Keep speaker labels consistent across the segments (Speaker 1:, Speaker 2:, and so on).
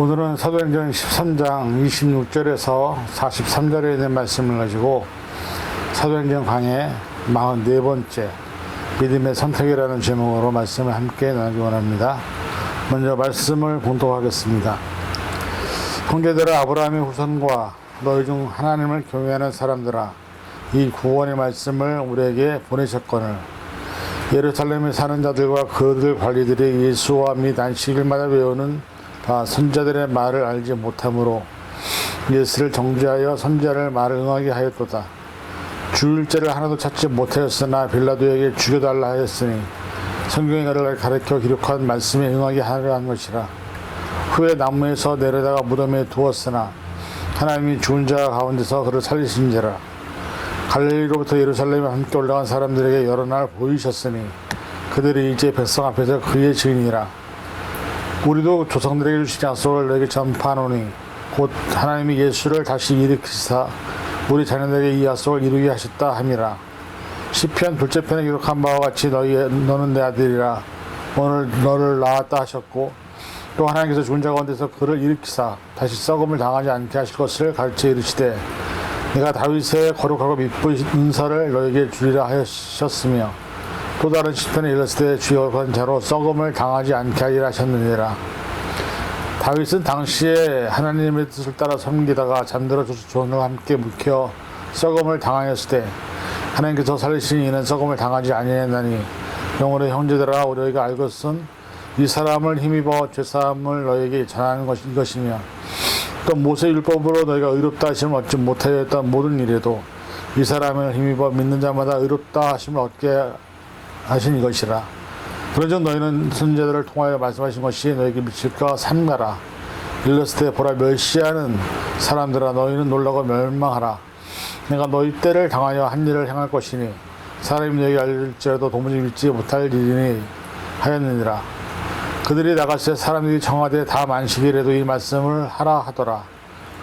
Speaker 1: 오늘은 사도행전 13장 26절에서 43절에 있는 말씀을 가지고 사도행전 강의 44번째 믿음의 선택이라는 제목으로 말씀을 함께 나누기 원합니다. 먼저 말씀을 봉독하겠습니다. 형제들아, 아브라함의 후손과 너희 중 하나님을 경외하는 사람들아, 이 구원의 말씀을 우리에게 보내셨거늘 예루살렘에 사는 자들과 그들 관리들이 예수와 및 안식일마다 외우는 다 선자들의 말을 알지 못하므로 예수를 정죄하여 선자를 말을 응하게 하였도다. 주일제를 하나도 찾지 못하였으나 빌라도에게 죽여달라 하였으니 성경에 그를 가르쳐 기록한 말씀에 응하게 하려 한 것이라. 후에 나무에서 내려다가 무덤에 두었으나 하나님이 죽은 자 가운데서 그를 살리신지라. 갈릴리로부터 예루살렘에 함께 올라간 사람들에게 여러 날 보이셨으니 그들이 이제 백성 앞에서 그의 증인이라. 우리도 조상들에게 주신 약속을 너에게 전파하노니 곧 하나님이 예수를 다시 일으키사 우리 자녀들에게 이 약속을 이루게 하셨다 함이라. 시편 둘째 편에 기록한 바와 같이 너는 내 아들이라 오늘 너를 낳았다 하셨고, 또 하나님께서 죽은 자 가운데서 그를 일으키사 다시 썩음을 당하지 않게 하실 것을 가르쳐 이르시되 내가 다윗의 거룩하고 미쁜 은사를 너에게 주리라 하셨으며, 또 다른 시편에 이르시되 주의 거룩한 자로 썩음을 당하지 않게 하리라 하셨느니라. 다윗은 당시에 하나님의 뜻을 따라 섬기다가 잠들어 조선과 함께 묵혀 썩음을 당하였을 때 하나님께서 살리신 이는 썩음을 당하지 아니하였나니, 영으로 형제들아, 우리가 알것은 이 사람을 힘입어 죄사함을 너에게 전하는 것이며, 또 모세 율법으로 너희가 의롭다 하심을 얻지 못하였던 모든 일에도 이 사람을 힘입어 믿는 자마다 의롭다 하심을 얻게 하신 이것이라. 그런즉 너희는 선지자들을 통하여 말씀하신 것이 너에게 미칠까 삼가라. 일렀을 때 보라, 멸시하는 사람들아, 너희는 놀라고 멸망하라. 내가 너희 때를 당하여 한 일을 행할 것이니 사람이 너에게 알릴지라도 도무지 믿지 못할 일이니 하였느니라. 그들이 나갔을 때 사람들이 청하되 다 만식이라도 이 말씀을 하라 하더라.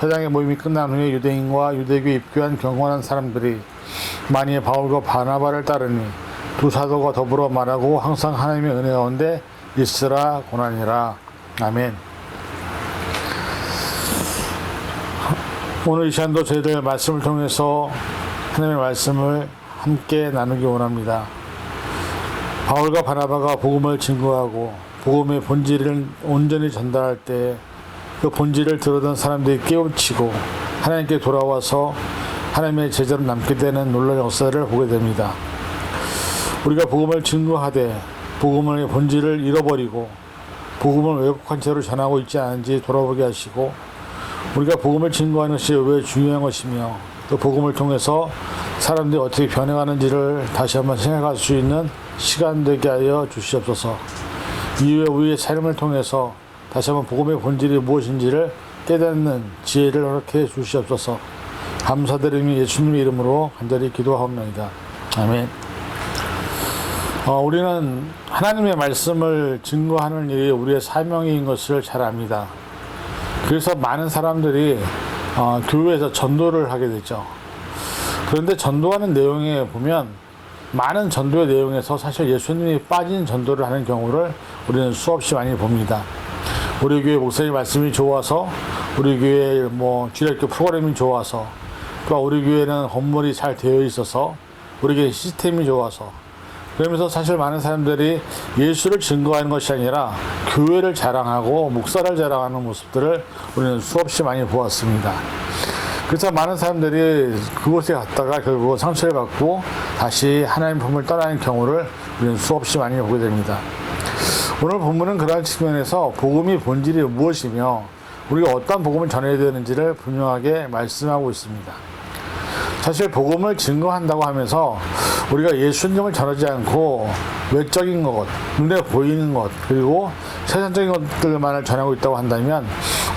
Speaker 1: 회당의 모임이 끝난 후에 유대인과 유대교에 입교한 경건한 사람들이 많이 바울과 바나바를 따르니 두 사도가 더불어 말하고 항상 하나님의 은혜 가운데 있으라 고난이라. 아멘. 오늘 이 시간도 저희들 말씀을 통해서 하나님의 말씀을 함께 나누기 원합니다. 바울과 바나바가 복음을 증거하고 복음의 본질을 온전히 전달할 때 그 본질을 들었던 사람들이 깨우치고 하나님께 돌아와서 하나님의 제자로 남게 되는 놀라운 역사를 보게 됩니다. 우리가 복음을 증거하되 복음의 본질을 잃어버리고 복음을 왜곡한 채로 전하고 있지 않은지 돌아보게 하시고, 우리가 복음을 증거하는 것이 왜 중요한 것이며 또 복음을 통해서 사람들이 어떻게 변해가는지를 다시 한번 생각할 수 있는 시간 되게 하여 주시옵소서. 이후에 우리의 삶을 통해서 다시 한번 복음의 본질이 무엇인지를 깨닫는 지혜를 허락해 주시옵소서. 감사드리며 예수님의 이름으로 간절히 기도하옵나이다. 아멘. 우리는 하나님의 말씀을 증거하는 일이 우리의 사명인 것을 잘 압니다. 그래서 많은 사람들이 교회에서 전도를 하게 되죠. 그런데 전도하는 내용에 보면 많은 전도의 내용에서 사실 예수님이 빠진 전도를 하는 경우를 우리는 수없이 많이 봅니다. 우리 교회 목사님 말씀이 좋아서, 우리 교회 주일학교 프로그램이 좋아서, 또 우리 교회는 건물이 잘 되어 있어서, 우리 교회 시스템이 좋아서, 그러면서 사실 많은 사람들이 예수를 증거하는 것이 아니라 교회를 자랑하고 목사를 자랑하는 모습들을 우리는 수없이 많이 보았습니다. 그래서 많은 사람들이 그곳에 갔다가 결국 상처를 받고 다시 하나님 품을 떠나는 경우를 우리는 수없이 많이 보게 됩니다. 오늘 본문은 그러한 측면에서 복음의 본질이 무엇이며 우리가 어떤 복음을 전해야 되는지를 분명하게 말씀하고 있습니다. 사실 복음을 증거한다고 하면서 우리가 예수님을 전하지 않고 외적인 것, 눈에 보이는 것, 그리고 세상적인 것들만을 전하고 있다고 한다면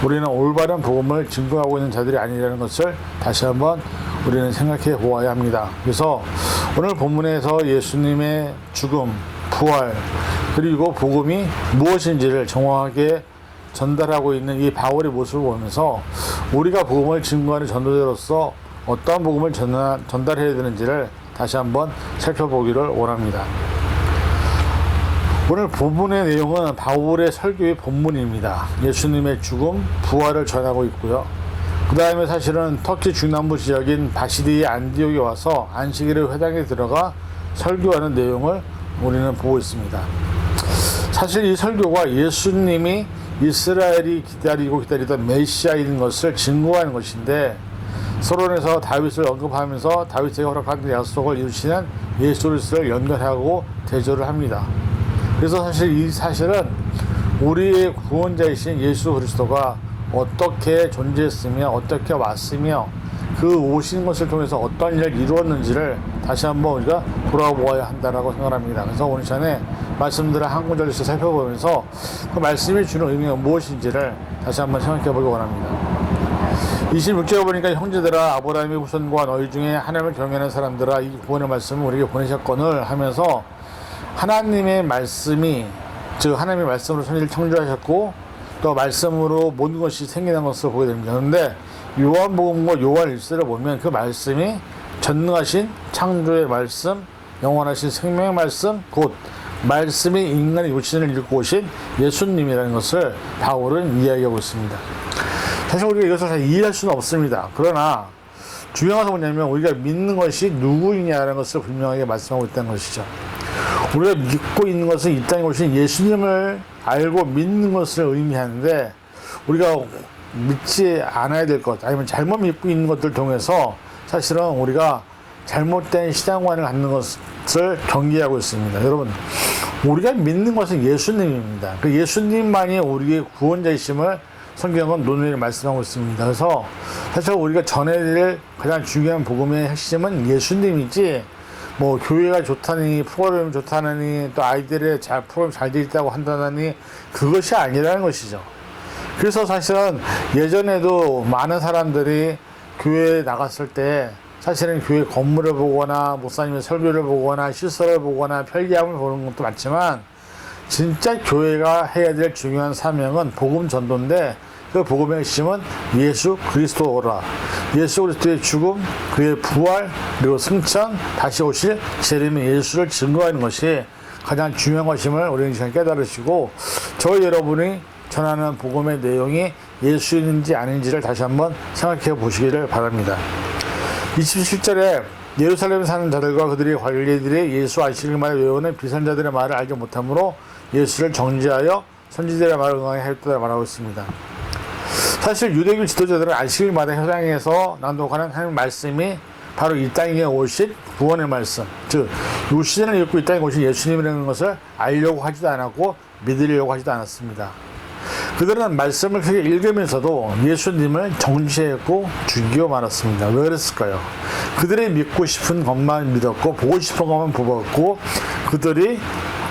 Speaker 1: 우리는 올바른 복음을 증거하고 있는 자들이 아니라는 것을 다시 한번 우리는 생각해 보아야 합니다. 그래서 오늘 본문에서 예수님의 죽음, 부활, 그리고 복음이 무엇인지를 정확하게 전달하고 있는 이 바울의 모습을 보면서 우리가 복음을 증거하는 전도자로서 어떠한 복음을 전달해야 되는지를 다시 한번 살펴보기를 원합니다. 오늘 본문의 내용은 바울의 설교의 본문입니다. 예수님의 죽음, 부활을 전하고 있고요. 그 다음에 사실은 터키 중남부 지역인 바시디의 안디옥에 와서 안식일의 회당에 들어가 설교하는 내용을 우리는 보고 있습니다. 사실 이 설교가 예수님이 이스라엘이 기다리던 메시아인 것을 증거하는 것인데, 서론에서 다윗을 언급하면서 다윗에게 허락한 약속을 이루시는 예수 그리스도를 연결하고 대조를 합니다. 그래서 사실 이 사실은 우리의 구원자이신 예수 그리스도가 어떻게 존재했으며 어떻게 왔으며 그 오신 것을 통해서 어떤 일을 이루었는지를 다시 한번 우리가 돌아보아야 한다라고 생각합니다. 그래서 오늘 시간에 말씀들을 한 구절씩 살펴보면서 그 말씀이 주는 의미가 무엇인지를 다시 한번 생각해 보기 원합니다. 26절에 보니까 형제들아, 아브라함의 후손과 너희 중에 하나님을 경외하는 사람들아, 이 구원의 말씀을 우리에게 보내셨거늘 하면서 하나님의 말씀이, 즉 하나님의 말씀으로 천지를 창조하셨고 또 말씀으로 모든 것이 생기는 것을 보게 됩니다. 그런데 요한복음과 요한 1서를 보면 그 말씀이 전능하신 창조의 말씀, 영원하신 생명의 말씀, 곧 말씀이 인간의 육신을 입고 오신 예수님이라는 것을 바울은 이야기하고 있습니다. 사실 우리가 이것을 잘 이해할 수는 없습니다. 그러나 중요한 것은 뭐냐면 우리가 믿는 것이 누구이냐라는 것을 분명하게 말씀하고 있다는 것이죠. 우리가 믿고 있는 것은 이 땅에 오신 예수님을 알고 믿는 것을 의미하는데, 우리가 믿지 않아야 될 것, 아니면 잘못 믿고 있는 것들을 통해서 사실은 우리가 잘못된 신앙관을 갖는 것을 경계하고 있습니다. 여러분, 우리가 믿는 것은 예수님입니다. 그 예수님만이 우리의 구원자이심을 성경은 논의를 말씀하고 있습니다. 그래서 사실 우리가 전해야 될 가장 중요한 복음의 핵심은 예수님이지, 뭐 교회가 좋다니, 프로그램이 좋다니, 또 아이들의 프로그램 잘 돼 있다고 한다니, 그것이 아니라는 것이죠. 그래서 사실은 예전에도 많은 사람들이 교회에 나갔을 때 사실은 교회 건물을 보거나 목사님의 설교를 보거나 시설을 보거나 편리함을 보는 것도 많지만, 진짜 교회가 해야 될 중요한 사명은 복음 전도인데, 그 복음의 핵심은 예수 그리스도라. 예수 그리스도의 죽음, 그의 부활, 그리고 승천, 다시 오실 재림의 예수를 증거하는 것이 가장 중요한 것임을 우리는 지금 깨달으시고, 저희 여러분이 전하는 복음의 내용이 예수인지 아닌지를 다시 한번 생각해 보시기를 바랍니다. 27절에 예루살렘에 사는 자들과 그들의 관리들이 예수 안식일마다 외우는 비선자들의 말을 알지 못하므로 예수를 정죄하여 선지자들의 말을 응하게 하였다고 말하고 있습니다. 사실 유대교 지도자들은 안식일마다 회당에서 낭독하는 하나님의 말씀이 바로 이 땅에 오신 구원의 말씀, 즉 육신을 입고 이 땅에 오신 예수님이라는 것을 알려고 하지도 않았고 믿으려고 하지도 않았습니다. 그들은 말씀을 크게 읽으면서도 예수님을 정죄했고 죽이고 말았습니다. 왜 그랬을까요? 그들이 믿고 싶은 것만 믿었고 보고 싶은 것만 보았고, 그들이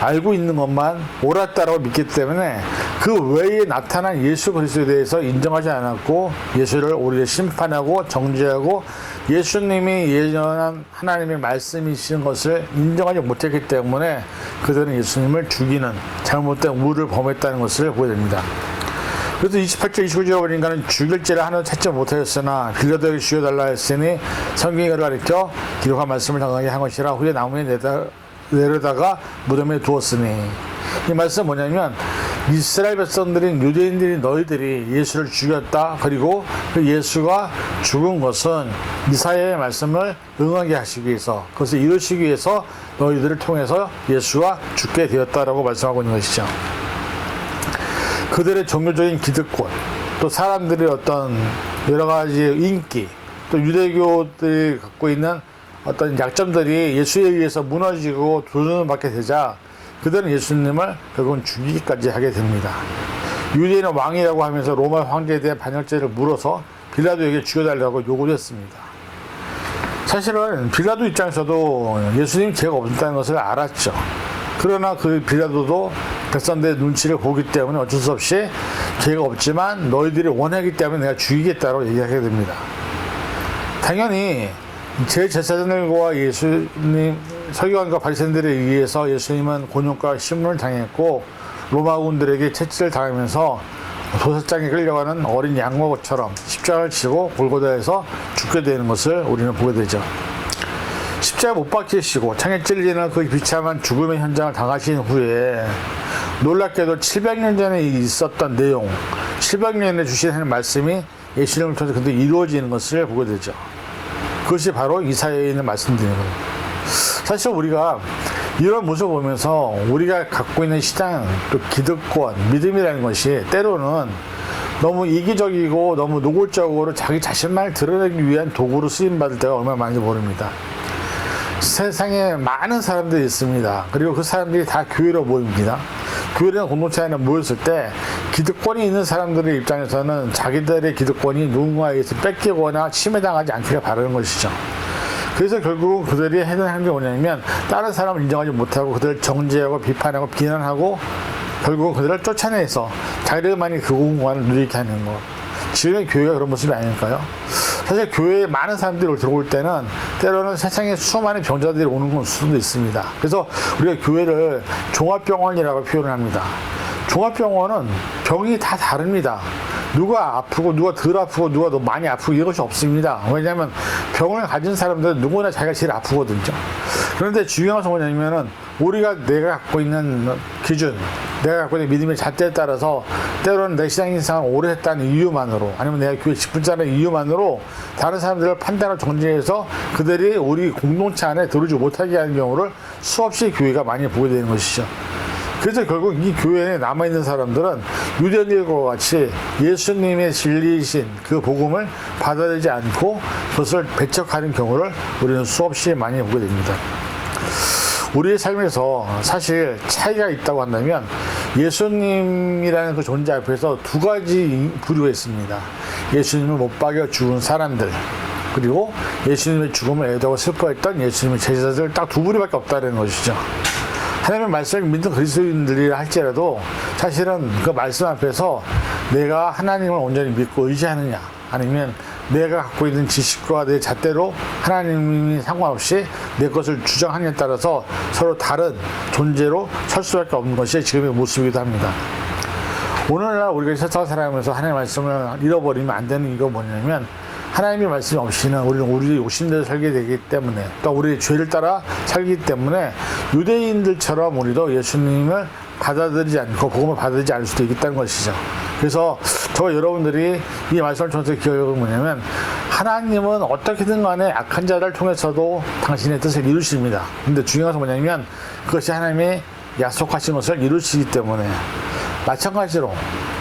Speaker 1: 알고 있는 것만 옳았다라고 믿기 때문에 그 외에 나타난 예수 그리스도에 대해서 인정하지 않았고, 예수를 오히려 심판하고 정죄하고 예수님이 예전한 하나님의 말씀이신 것을 인정하지 못했기 때문에 그들은 예수님을 죽이는 잘못된 우를 범했다는 것을 보게 됩니다. 그래서 28절 29절 보니까는 죽일 죄를 하나도 찾지 못하였으나 빌라도에게 죽여달라 했으니 성경이 그를 가리켜 기록한 말씀을 당하게 한 것이라 후에 나무에 내려다가 무덤에 두었으니, 이 말씀은 뭐냐면 이스라엘 백성들인 유대인들이 너희들이 예수를 죽였다, 그리고 그 예수가 죽은 것은 이사야의 말씀을 응하게 하시기 위해서, 그것을 이루시기 위해서 너희들을 통해서 예수가 죽게 되었다라고 말씀하고 있는 것이죠. 그들의 종교적인 기득권, 또 사람들의 어떤 여러 가지 인기, 또 유대교들이 갖고 있는 어떤 약점들이 예수에 의해서 무너지고 도전을 받게 되자 그들은 예수님을 결국은 죽이기까지 하게 됩니다. 유대인은 왕이라고 하면서 로마 황제에 대한 반역죄를 물어서 빌라도에게 죽여달라고 요구를 했습니다. 사실은 빌라도 입장에서도 예수님 죄가 없다는 것을 알았죠. 그러나 그 빌라도도 백성들의 눈치를 보기 때문에 어쩔 수 없이 죄가 없지만 너희들이 원하기 때문에 내가 죽이겠다고 얘기하게 됩니다. 당연히 제사장들과 예수님 서기관과 바리새인들에 의해서 예수님은 곤욕과 신문을 당했고 로마군들에게 채찍을 당하면서 도살장에 끌려가는 어린 양모처럼 십자가를 치고 골고다에서 죽게 되는 것을 우리는 보게 되죠. 십자가 못 박히시고 창에 찔리는 그 비참한 죽음의 현장을 당하신 후에 놀랍게도 700년 전에 있었던 내용, 700년에 주신 하나님 말씀이 예수님을 통해서 그대로 이루어지는 것을 보게 되죠. 그것이 바로 이사야에 있는 말씀들인 거예요. 사실 우리가 이런 모습을 보면서 우리가 갖고 있는 신앙, 또 기득권, 믿음이라는 것이 때로는 너무 이기적이고 너무 노골적으로 자기 자신만을 드러내기 위한 도구로 쓰임받을 때가 얼마나 많은지 모릅니다. 세상에 많은 사람들이 있습니다. 그리고 그 사람들이 다 교회로 모입니다. 교회라는 공동체 안에 모였을 때 기득권이 있는 사람들의 입장에서는 자기들의 기득권이 누군가에 의해서 뺏기거나 침해당하지 않기를 바라는 것이죠. 그래서 결국 그들이 해당하는 게 뭐냐면 다른 사람을 인정하지 못하고 그들을 정죄하고 비판하고 비난하고 결국은 그들을 쫓아내서 자기들만이 그 공간을 누리게 하는 것. 지금의 교회가 그런 모습이 아닐까요? 사실 교회에 많은 사람들이 들어올 때는 때로는 세상에 수많은 병자들이 오는 수도 있습니다. 그래서 우리가 교회를 종합병원이라고 표현을 합니다. 종합병원은 병이 다 다릅니다. 누가 아프고 누가 덜 아프고 누가 더 많이 아프고 이것이 없습니다. 왜냐하면 병을 가진 사람들은 누구나 자기가 제일 아프거든요. 그런데 중요한 것은 뭐냐면은 우리가 내가 갖고 있는 기준, 내가 갖고 있는 믿음의 잣대에 따라서 때로는 내 신앙인생을 오래 했다는 이유만으로 아니면 내가 교회 직분자라는 이유만으로 다른 사람들을 판단하고 정죄해서 그들이 우리 공동체 안에 들어오지 못하게 하는 경우를 수없이 교회가 많이 보게 되는 것이죠. 그래서 결국 이 교회에 남아있는 사람들은 유대인들과 같이 예수님의 진리이신 그 복음을 받아들이지 않고 그것을 배척하는 경우를 우리는 수없이 많이 보게 됩니다. 우리의 삶에서 사실 차이가 있다고 한다면 예수님이라는 그 존재 앞에서 두 가지 부류가 있습니다. 예수님을 못 박여 죽은 사람들, 그리고 예수님의 죽음을 애도하고 슬퍼했던 예수님의 제자들, 딱 두 부류밖에 없다는 것이죠. 하나님의 말씀을 믿는 그리스도인들이라 할지라도 사실은 그 말씀 앞에서 내가 하나님을 온전히 믿고 의지하느냐, 아니면 내가 갖고 있는 지식과 내 잣대로 하나님이 상관없이 내 것을 주장하느냐에 따라서 서로 다른 존재로 설 수밖에 없는 것이 지금의 모습이기도 합니다. 오늘날 우리가 세상을 살아가면서 하나님의 말씀을 잃어버리면 안 되는 이유가 뭐냐면 하나님의 말씀이 없이는 우리는 우리 욕심대로 살게 되기 때문에, 또 우리의 죄를 따라 살기 때문에 유대인들처럼 우리도 예수님을 받아들이지 않고 복음을 받아들이지 않을 수도 있다는 것이죠. 그래서 저와 여러분들이 이 말씀을 통해서 기억하는 건 뭐냐면 하나님은 어떻게든 간에 악한 자를 통해서도 당신의 뜻을 이루십니다. 근데 중요한 것은 뭐냐면 그것이 하나님이 약속하신 것을 이루시기 때문에, 마찬가지로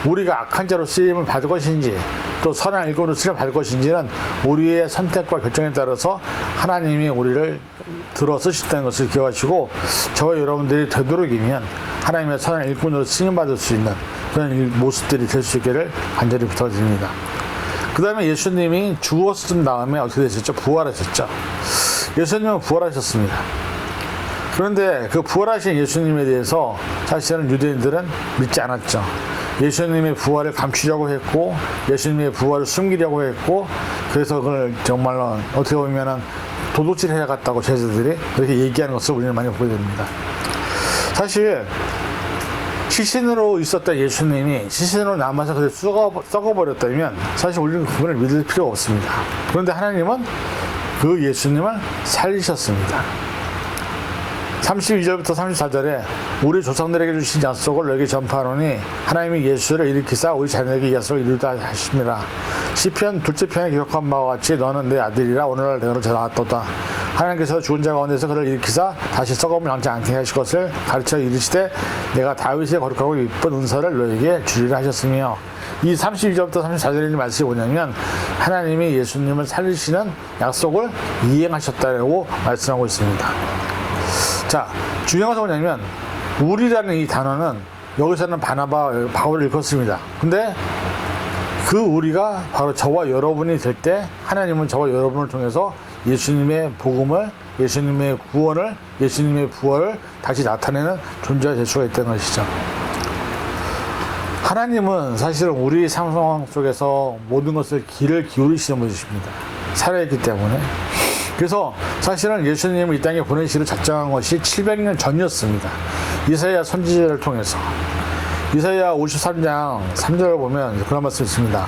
Speaker 1: 우리가 악한 자로 쓰임을 받을 것인지 또 선한 일꾼으로 쓰임을 받을 것인지는 우리의 선택과 결정에 따라서 하나님이 우리를 들어 쓰신다는 것을 기억하시고, 저와 여러분들이 되도록이면 하나님의 선한 일꾼으로 쓰임받을 수 있는 그런 모습들이 될 수 있기를 간절히 부탁드립니다. 그 다음에 예수님이 죽었은 다음에 어떻게 되셨죠? 부활하셨죠. 예수님은 부활하셨습니다. 그런데 그 부활하신 예수님에 대해서 사실은 유대인들은 믿지 않았죠. 예수님의 부활을 감추려고 했고, 예수님의 부활을 숨기려고 했고, 그래서 그걸 정말로 어떻게 보면은 도둑질 해갔다고 제자들이 그렇게 얘기하는 것을 우리는 많이 보게 됩니다. 사실 시신으로 있었던 예수님이 시신으로 남아서 그대로 썩어버렸다면 사실 우리는 그분을 믿을 필요가 없습니다. 그런데 하나님은 그 예수님을 살리셨습니다. 32절부터 34절에 우리 조상들에게 주신 약속을 너에게 전파하노니 하나님이 예수를 일으키사 우리 자녀에게 이 약속을 이루다 하십니다. 시편 둘째 편에 기록한 바와 같이 너는 내 아들이라 오늘날 내가 전하였도다. 하나님께서 죽은 자 가운데서 그를 일으키사 다시 썩음을 당치 않게 하실 것을 가르쳐 이르시되 내가 다윗의 거룩하고 이쁜 은사를 너에게 주리라 하셨으며, 이 32절부터 34절에 있는 말씀이 뭐냐면 하나님이 예수님을 살리시는 약속을 이행하셨다고 말씀하고 있습니다. 자, 중요한 것은 뭐냐면 우리라는 이 단어는 여기서는 바나바, 바울을 일컫습니다. 근데 그 우리가 바로 저와 여러분이 될 때 하나님은 저와 여러분을 통해서 예수님의 복음을, 예수님의 구원을, 예수님의 부활을 다시 나타내는 존재가 될 수가 있다는 것이죠. 하나님은 사실은 우리 삶 상황 속에서 모든 것을 길을 기울이시는 분이십니다. 살아있기 때문에. 그래서 사실은 예수님을 이 땅에 보내시기로 작정한 것이 700년 전이었습니다. 이사야 선지자를 통해서. 이사야 53장 3절을 보면 그런 말씀이 있습니다.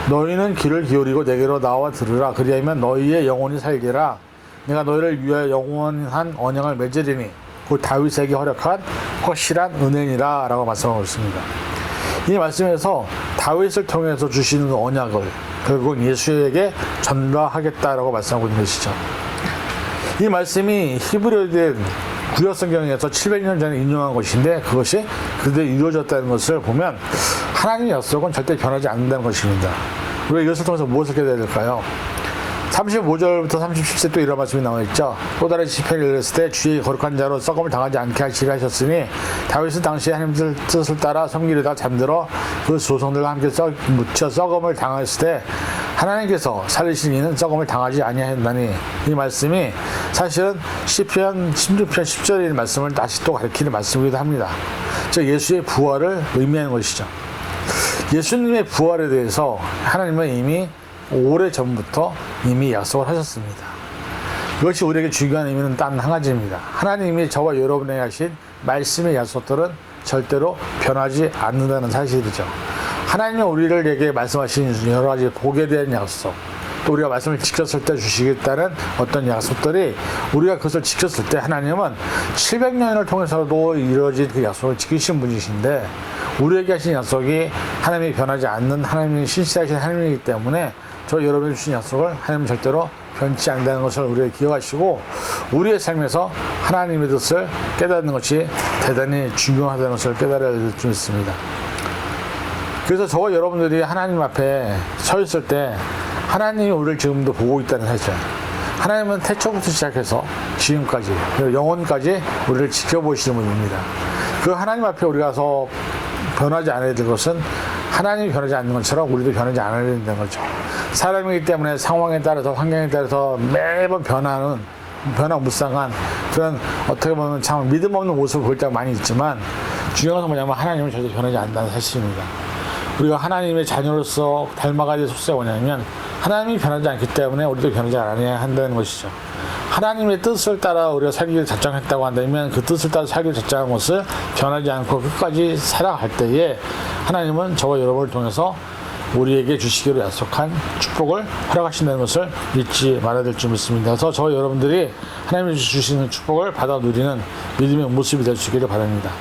Speaker 1: 너희는 귀를 기울이고 내게로 나와 들으라. 그리하면 너희의 영혼이 살리라. 내가 너희를 위하여 영원한 언약을 맺으리니 곧 다윗에게 허락한 확실한 은혜니라 라고 말씀하고 있습니다. 이 말씀에서 다윗을 통해서 주시는 언약을 결국은 예수에게 전가하겠다라고 말씀하고 있는 것이죠. 이 말씀이 히브리어된 구약성경에서 700년 전에 인용한 것인데 그것이 그대로 이루어졌다는 것을 보면 하나님의 약속은 절대 변하지 않는다는 것입니다. 우리가 이것을 통해서 무엇을 깨달아야 될까요? 35절부터 37절 또 이런 말씀이 나와 있죠. 또 다른 시편을 읽었을 때 주의 거룩한 자로 썩음을 당하지 않게 하시려 하셨으니 다윗은 당시에 하나님의 뜻을 따라 섬기려다 잠들어 그 조상들과 함께 묻혀 썩음을 당했을 때 하나님께서 살리신 이는 썩음을 당하지 아니하였나니 이 말씀이 사실은 시편 16편 10절의 말씀을 다시 또 가리키는 말씀이기도 합니다. 즉 예수의 부활을 의미하는 것이죠. 예수님의 부활에 대해서 하나님은 이미 오래전부터 이미 약속을 하셨습니다. 이것이 우리에게 중요한 의미는 단 한 가지입니다. 하나님이 저와 여러분에게 하신 말씀의 약속들은 절대로 변하지 않는다는 사실이죠. 하나님이 우리에게 말씀하신 여러 가지 복에 대한 약속, 또 우리가 말씀을 지켰을 때 주시겠다는 어떤 약속들이 우리가 그것을 지켰을 때 하나님은 700년을 통해서도 이루어진 그 약속을 지키신 분이신데 우리에게 하신 약속이 하나님이 변하지 않는 하나님이 신실하신 하나님이기 때문에 저 여러분이 주신 약속을 하나님은 절대로 변치 않는다는 것을 우리가 기억하시고 우리의 삶에서 하나님의 뜻을 깨닫는 것이 대단히 중요하다는 것을 깨달아야 될 줄 믿습니다. 그래서 저와 여러분들이 하나님 앞에 서 있을 때 하나님이 우리를 지금도 보고 있다는 사실, 하나님은 태초부터 시작해서 지금까지 영원까지 우리를 지켜보시는 분입니다. 그 하나님 앞에 우리가 서 변하지 않아야 될 것은 하나님이 변하지 않는 것처럼 우리도 변하지 않아야 된다는 거죠. 사람이기 때문에 상황에 따라서 환경에 따라서 매번 변화무쌍한 그런 어떻게 보면 참 믿음 없는 모습을 볼 때가 많이 있지만 중요한 건 뭐냐면 하나님은 절대 변하지 않는다는 사실입니다. 우리가 하나님의 자녀로서 닮아가야 될 속세가 뭐냐면 하나님이 변하지 않기 때문에 우리도 변하지 않아야 한다는 것이죠. 하나님의 뜻을 따라 우리가 살기를 작정했다고 한다면 그 뜻을 따라 살기를 작정한 것을 변하지 않고 끝까지 살아갈 때에 하나님은 저와 여러분을 통해서 우리에게 주시기로 약속한 축복을 허락하신다는 것을 잊지 말아야 될 줄 믿습니다. 그래서 저와 여러분들이 하나님이 주시는 축복을 받아 누리는 믿음의 모습이 될 수 있기를 바랍니다.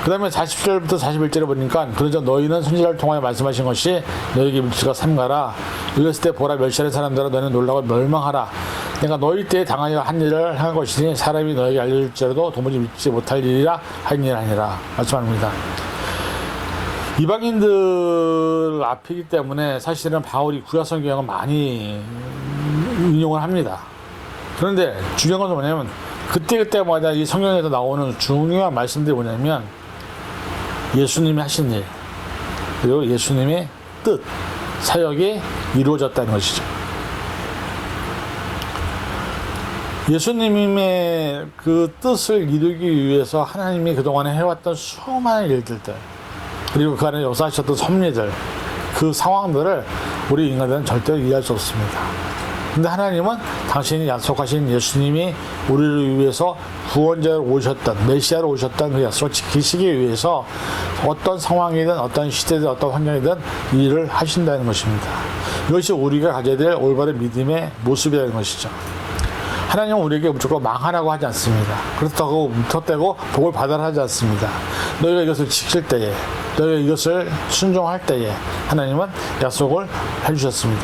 Speaker 1: 그 다음에 40절부터 41절에 보니까 그러자 너희는 선지자를 통하여 말씀하신 것이 너희에게 밀주가 삼가라. 읽었을 때 보라 멸시하는 사람들아 너희는 놀라고 멸망하라. 내가 너희 때에 당하여 한 일을 한 것이니 사람이 너에게 알려줄지라도 도무지 믿지 못할 일이라 한 일 아니라 말씀합니다. 이방인들 앞이기 때문에 사실은 바울이 구약성경을 많이 인용을 합니다. 그런데 중요한 것은 뭐냐면 그때마다 이 성경에서 나오는 중요한 말씀들이 뭐냐면 예수님이 하신 일 그리고 예수님의 뜻, 사역이 이루어졌다는 것이죠. 예수님의 그 뜻을 이루기 위해서 하나님이 그동안에 해왔던 수많은 일들들 그리고 그 안에 역사하셨던 섭리들 그 상황들을 우리 인간들은 절대로 이해할 수 없습니다. 근데 하나님은 당신이 약속하신 예수님이 우리를 위해서 구원자로 오셨던 메시아로 오셨던 그 약속을 지키시기 위해서 어떤 상황이든 어떤 시대든 어떤 환경이든 일을 하신다는 것입니다. 이것이 우리가 가져야 될 올바른 믿음의 모습이라는 것이죠. 하나님은 우리에게 무조건 망하라고 하지 않습니다. 그렇다고 묻혀대고 복을 받아라 하지 않습니다. 너희가 이것을 지킬 때에 너희가 이것을 순종할 때에 하나님은 약속을 해주셨습니다.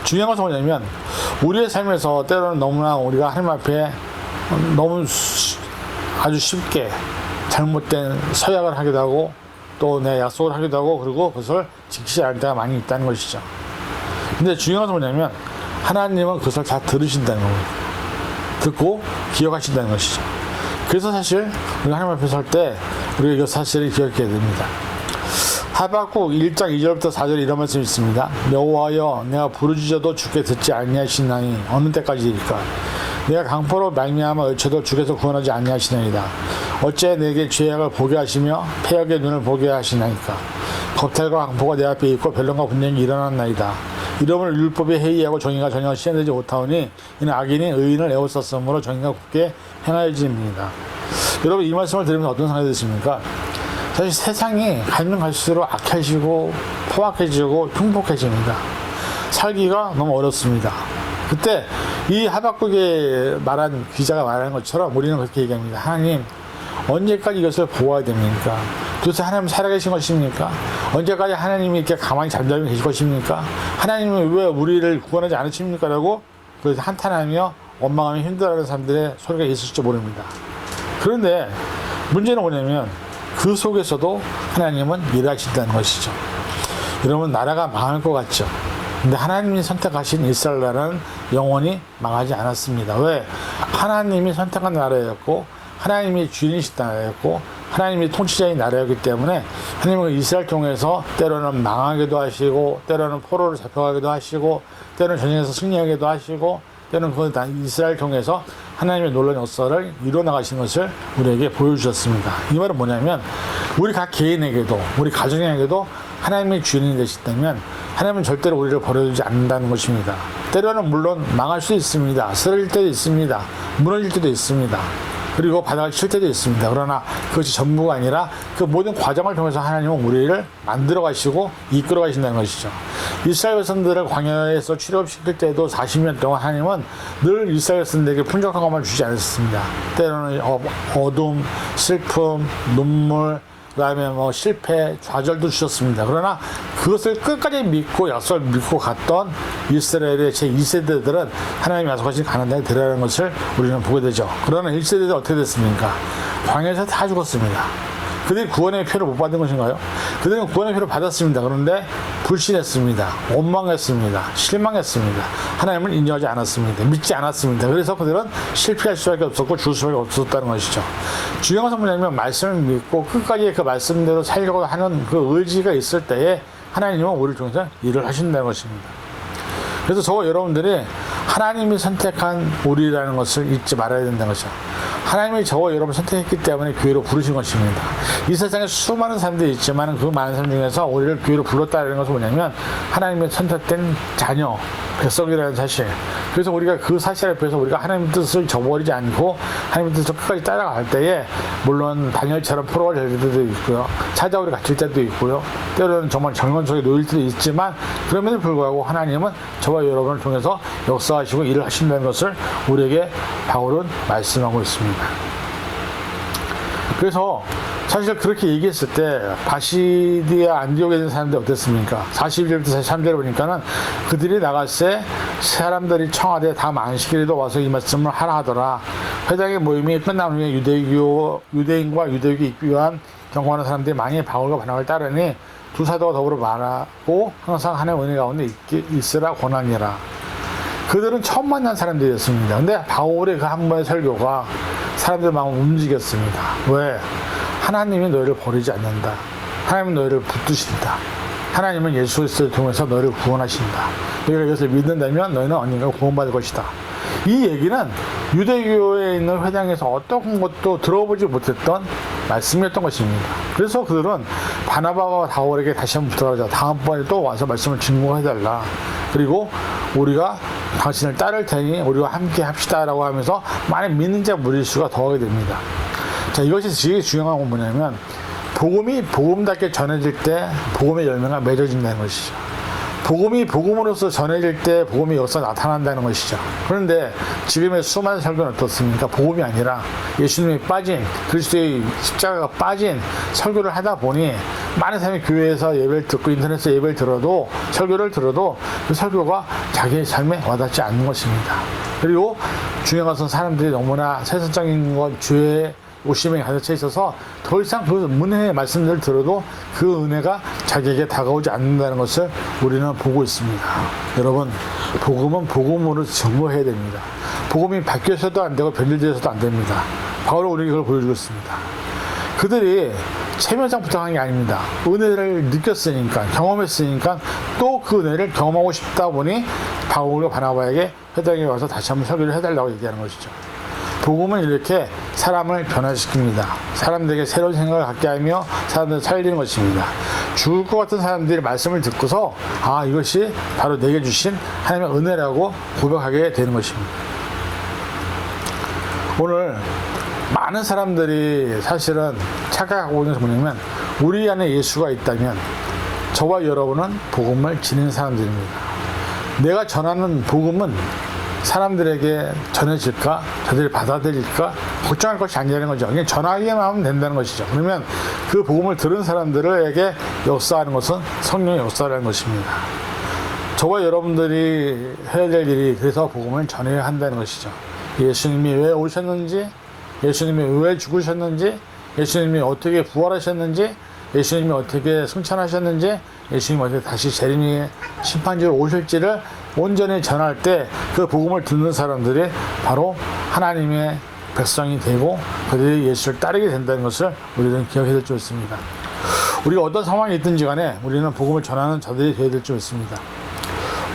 Speaker 1: 중요한 것은 뭐냐면 우리의 삶에서 때로는 너무나 우리가 하나님 앞에 너무 아주 쉽게 잘못된 서약을 하기도 하고 또 내 약속을 하기도 하고 그리고 그것을 지키지 않을 때가 많이 있다는 것이죠. 근데 중요한 것은 뭐냐면 하나님은 그것을 다 들으신다는 겁니다. 듣고 기억하신다는 것이죠. 그래서 사실 우리가 하나님 앞에 설 때 우리가 이거 사실을 기억해야 됩니다. 하박국 1장 2절부터 4절에 이런 말씀이 있습니다. 여호와여 내가 부르짖어도 주께 듣지 아니하시나니 어느 때까지일까? 내가 강포로 말미암아 외쳐도 주께서 구원하지 아니하시나이다. 어째 내게 죄악을 보게 하시며 패역의 눈을 보게 하시나이까? 겁탈과 강포가 내 앞에 있고 변론과 분쟁이 일어났나이다. 이러므로 율법이 해이하고 정의가 전혀 실현되지 못하오니 이는 악인이 의인을 에워쌌으므로 정의가 굳게 행하여짐이니이다. 여러분 이 말씀을 들으면 어떤 생각이 드십니까? 사실 세상이 가면 갈수록 악해지고 포악해지고 흉폭해집니다. 살기가 너무 어렵습니다. 그때 이 하박국에 말한 기자가 말하는 것처럼 우리는 그렇게 얘기합니다. 하나님, 언제까지 이것을 보아야 됩니까? 도대체 하나님 살아계신 것입니까? 언제까지 하나님이 이렇게 가만히 잠자고 계실 것입니까? 하나님은 왜 우리를 구원하지 않으십니까? 라고 그래서 한탄하며 원망하며 힘들어하는 사람들의 소리가 있을지 모릅니다. 그런데 문제는 뭐냐면 그 속에서도 하나님은 일하신다는 것이죠. 여러분, 나라가 망할 것 같죠? 근데 하나님이 선택하신 이스라엘 나라는 영원히 망하지 않았습니다. 왜? 하나님이 선택한 나라였고 하나님이 주인이신 나라였고 하나님이 통치자인 나라였기 때문에 하나님은 이스라엘 통해서 때로는 망하기도 하시고 때로는 포로를 잡혀가기도 하시고 때로는 전쟁에서 승리하기도 하시고 때로는 그 이스라엘 통해서 하나님의 놀라운 역사를 이뤄나가신 것을 우리에게 보여주셨습니다. 이 말은 뭐냐면 우리 각 개인에게도 우리 가정에게도 하나님이 주인이 되시다면 하나님은 절대로 우리를 버려두지 않는다는 것입니다. 때로는 물론 망할 수도 있습니다. 쓰러질 때도 있습니다. 무너질 때도 있습니다. 그리고 바닥을 칠 때도 있습니다. 그러나 그것이 전부가 아니라 그 모든 과정을 통해서 하나님은 우리를 만들어 가시고 이끌어 가신다는 것이죠. 이스라엘 백성들을 광야에서 출애굽시킬 때도 40년 동안 하나님은 늘 이스라엘 백성들에게 풍족한 것만 주지 않았습니다. 때로는 어둠, 슬픔, 눈물, 그 다음에 실패, 좌절도 주셨습니다. 그러나 그것을 끝까지 믿고 약속을 믿고 갔던 이스라엘의 제2세대들은 하나님이 약속하신 가나안 땅에 들어가는 것을 우리는 보게 되죠. 그러나 1세대들은 어떻게 됐습니까? 광야에서 다 죽었습니다. 그들이 구원의 표를 못 받은 것인가요? 그들은 구원의 표를 받았습니다. 그런데 불신했습니다. 원망했습니다. 실망했습니다. 하나님을 인정하지 않았습니다. 믿지 않았습니다. 그래서 그들은 실패할 수밖에 없었고 죽을 수밖에 없었다는 것이죠. 중요한 것은 뭐냐면 말씀을 믿고 끝까지 그 말씀대로 살려고 하는 그 의지가 있을 때에 하나님은 우리를 통해서 일을 하신다는 것입니다. 그래서 저와 여러분들이 하나님이 선택한 우리라는 것을 잊지 말아야 된다는 것이죠. 하나님이 저와 여러분을 선택했기 때문에 교회로 부르신 것입니다. 이 세상에 수많은 사람들이 있지만 그 많은 사람 중에서 우리를 교회로 불렀다는 것은 뭐냐면 하나님의 선택된 자녀, 백성이라는 사실. 그래서 우리가 그 사실 앞에서 우리가 하나님의 뜻을 저버리지 않고 하나님의 뜻을 끝까지 따라갈 때에 물론 다니엘처럼 포로가 될 때도 있고요. 찾아오리 갇힐 때도 있고요. 때로는 정말 정원 속에 놓일 때도 있지만 그럼에도 불구하고 하나님은 저와 여러분을 통해서 역사하시고 일을 하신다는 것을 우리에게 바울은 말씀하고 있습니다. 그래서 사실 그렇게 얘기했을 때 바시디아 안디옥에 있는 사람들이 어땠습니까? 41절부터 43절을 보니까는 그들이 나갔을 때 사람들이 청와대 다음 안식일에도 와서 이 말씀을 하라 하더라. 회당의 모임이 끝난 후에 유대인과 유대교에 입교한 경고하는 사람들이 많이 바울과 바나바를 따르니 두 사도가 더불어 말하고 항상 하나님의 은혜 가운데 있으라 권하니라. 그들은 처음 만난 사람들이었습니다. 근데 바울의 그 한 번의 설교가 사람들 마음을 움직였습니다. 왜? 하나님이 너희를 버리지 않는다. 하나님은 너희를 붙드신다. 하나님은 예수 그리스도를 통해서 너희를 구원하신다. 너희가 이것을 믿는다면 너희는 언젠가 구원받을 것이다. 이 얘기는 유대교에 있는 회당에서 어떤 것도 들어보지 못했던 말씀이었던 것입니다. 그래서 그들은 바나바와 바울에게 다시 한번 부탁하자. 다음번에 또 와서 말씀을 증거해달라. 그리고 우리가 당신을 따를 테니 우리와 함께 합시다라고 하면서 많은 믿는 자 무리수가 더하게 됩니다. 자, 이것이 되게 중요한 건 뭐냐면 복음이 복음답게 전해질 때 복음의 열매가 맺어진다는 것이죠. 복음이 복음으로서 전해질 때 복음의 역사가 나타난다는 것이죠. 그런데 지금의 수많은 설교는 어떻습니까? 복음이 아니라 예수님이 빠진 그리스도의 십자가가 빠진 설교를 하다 보니 많은 사람이 교회에서 예배를 듣고 인터넷에서 예배를 들어도 설교를 들어도 그 설교가 자기의 삶에 와닿지 않는 것입니다. 그리고 중요한 것은 사람들이 너무나 세상적인 것, 죄의 오심에 가득 차 있어서 더 이상 그 은혜의 말씀들을 들어도 그 은혜가 자기에게 다가오지 않는다는 것을 우리는 보고 있습니다. 여러분, 복음은 복음으로 증거해야 됩니다. 복음이 바뀌어서도 안 되고 변질되어서도 안 됩니다. 바울은 우리에게 그걸 보여주고 있습니다. 그들이 체면상 부탁한 게 아닙니다. 은혜를 느꼈으니까, 경험했으니까 또 그 은혜를 경험하고 싶다 보니 바울과 바나바에게 회당에 와서 다시 한번 설교를 해달라고 얘기하는 것이죠. 복음은 이렇게 사람을 변화시킵니다. 사람들에게 새로운 생각을 갖게 하며 사람들을 살리는 것입니다. 죽을 것 같은 사람들이 말씀을 듣고서 아, 이것이 바로 내게 주신 하나님의 은혜라고 고백하게 되는 것입니다. 오늘 많은 사람들이 사실은 착각하고 있는 것은 뭐냐면 우리 안에 예수가 있다면 저와 여러분은 복음을 지닌 사람들입니다. 내가 전하는 복음은 사람들에게 전해질까? 저들이 받아들일까? 걱정할 것이 아니라는 거죠. 그냥 전하기만 하면 된다는 것이죠. 그러면 그 복음을 들은 사람들에게 역사하는 것은 성령의 역사라는 것입니다. 저와 여러분들이 해야 될 일이 그래서 복음을 전해야 한다는 것이죠. 예수님이 왜 오셨는지, 예수님이 왜 죽으셨는지, 예수님이 어떻게 부활하셨는지, 예수님이 어떻게 승천하셨는지, 예수님이 어떻게 다시 재림의 심판지로 오실지를 온전히 전할 때 그 복음을 듣는 사람들이 바로 하나님의 백성이 되고 그들이 예수를 따르게 된다는 것을 우리는 기억해야 될 줄 믿습니다. 우리가 어떤 상황이 있든지 간에 우리는 복음을 전하는 자들이 되어야 될 줄 믿습니다.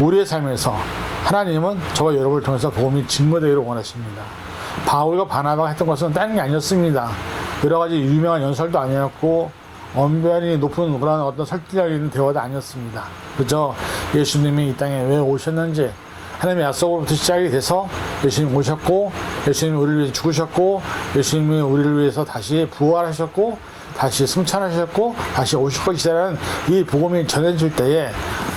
Speaker 1: 우리의 삶에서 하나님은 저와 여러분을 통해서 복음이 증거되기를 원하십니다. 바울과 바나바가 했던 것은 다른 게 아니었습니다. 여러 가지 유명한 연설도 아니었고 언변이 높은 그런 어떤 설득력 있는 대화도 아니었습니다. 그저 예수님이 이 땅에 왜 오셨는지, 하나님의 약속으로부터 시작이 돼서 예수님 오셨고, 예수님이 우리를 위해서 죽으셨고, 예수님이 우리를 위해서 다시 부활하셨고, 다시 승천하셨고, 다시 오실 것이라는 이 복음이 전해질 때에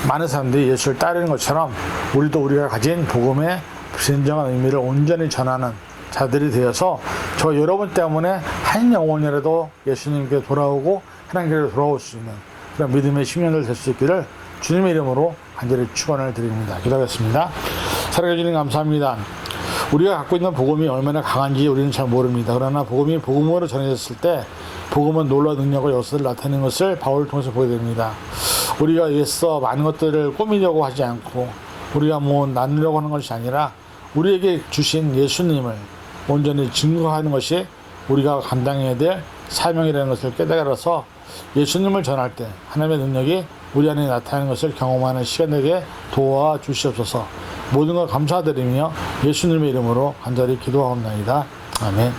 Speaker 1: 많은 사람들이 예수를 따르는 것처럼 우리도 우리가 가진 복음의 진정한 의미를 온전히 전하는 자들이 되어서 저 여러분 때문에 한 영혼이라도 예수님께 돌아오고 하나님께로 돌아올 수 있는 그런 믿음의 10년을 될 수 있기를 주님의 이름으로 간절히 축원을 드립니다. 기도하겠습니다. 사랑해 주님 감사합니다. 우리가 갖고 있는 복음이 얼마나 강한지 우리는 잘 모릅니다. 그러나 복음이 복음으로 전해졌을 때 복음은 놀라운 능력과 역사를 나타내는 것을 바울을 통해서 보게 됩니다. 우리가 애써 많은 것들을 꾸미려고 하지 않고 우리가 뭐 나누려고 하는 것이 아니라 우리에게 주신 예수님을 온전히 증거하는 것이 우리가 감당해야 될 사명이라는 것을 깨달아서 예수님을 전할 때 하나님의 능력이 우리 안에 나타나는 것을 경험하는 시간 되게 도와주시옵소서. 모든 걸 감사드리며 예수님의 이름으로 간절히 기도하옵나이다. 아멘.